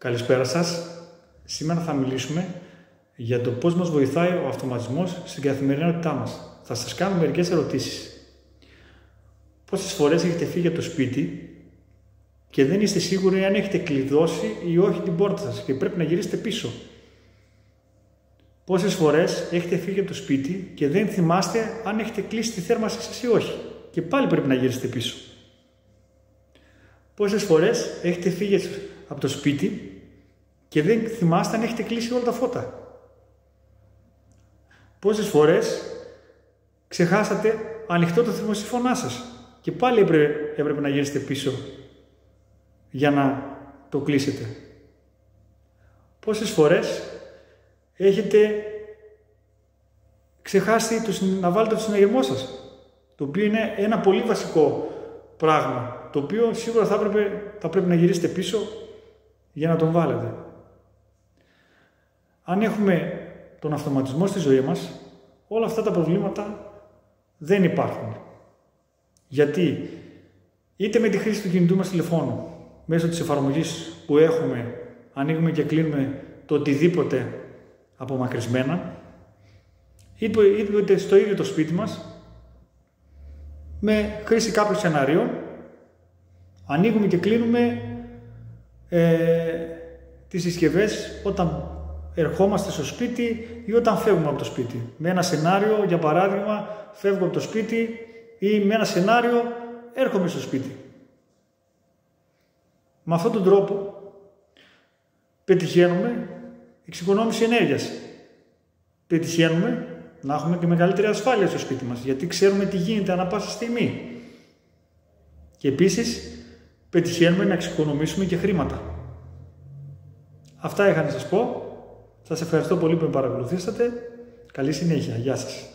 Καλησπέρα σας. Σήμερα θα μιλήσουμε για το πώς μας βοηθάει ο αυτοματισμός στην καθημερινότητά μας. Θα σας κάνω μερικές ερωτήσεις. Πόσες φορές έχετε φύγει από το σπίτι και δεν είστε σίγουροι αν έχετε κλειδώσει ή όχι την πόρτα σας και πρέπει να γυρίσετε πίσω? Πόσες φορές έχετε φύγει από το σπίτι και δεν θυμάστε αν έχετε κλείσει τη θέρμανσή σας ή όχι και πάλι πρέπει να γυρίσετε πίσω? Πόσες φορές έχετε φύγει από το σπίτι και δεν θυμάστε αν έχετε κλείσει όλα τα φώτα? Πόσες φορές ξεχάσατε ανοιχτό το θερμοσύφωνά σας και πάλι έπρεπε να γυρίσετε πίσω για να το κλείσετε? Πόσες φορές έχετε ξεχάσει να βάλετε το συναγερμό σας, το οποίο είναι ένα πολύ βασικό πράγμα, το οποίο σίγουρα θα πρέπει να γυρίσετε πίσω για να τον βάλετε. Αν έχουμε τον αυτοματισμό στη ζωή μας, όλα αυτά τα προβλήματα δεν υπάρχουν. Γιατί είτε με τη χρήση του κινητού μας τηλεφώνου, μέσω της εφαρμογής που έχουμε, ανοίγουμε και κλείνουμε το οτιδήποτε απομακρυσμένα, είτε στο ίδιο το σπίτι μας, με χρήση κάποιων σενάριων, ανοίγουμε και κλείνουμε τις συσκευές όταν ερχόμαστε στο σπίτι ή όταν φεύγουμε από το σπίτι. Με ένα σενάριο, για παράδειγμα, φεύγω από το σπίτι ή με ένα σενάριο έρχομαι στο σπίτι. Με αυτόν τον τρόπο πετυχαίνουμε εξοικονόμηση ενέργειας. Πετυχαίνουμε να έχουμε και μεγαλύτερη ασφάλεια στο σπίτι μας, γιατί ξέρουμε τι γίνεται ανά πάσα στιγμή. Και επίσης πετυχαίνουμε να εξοικονομήσουμε και χρήματα. Αυτά είχα να σας πω. Σας ευχαριστώ πολύ που με παρακολουθήσατε. Καλή συνέχεια. Γεια σας.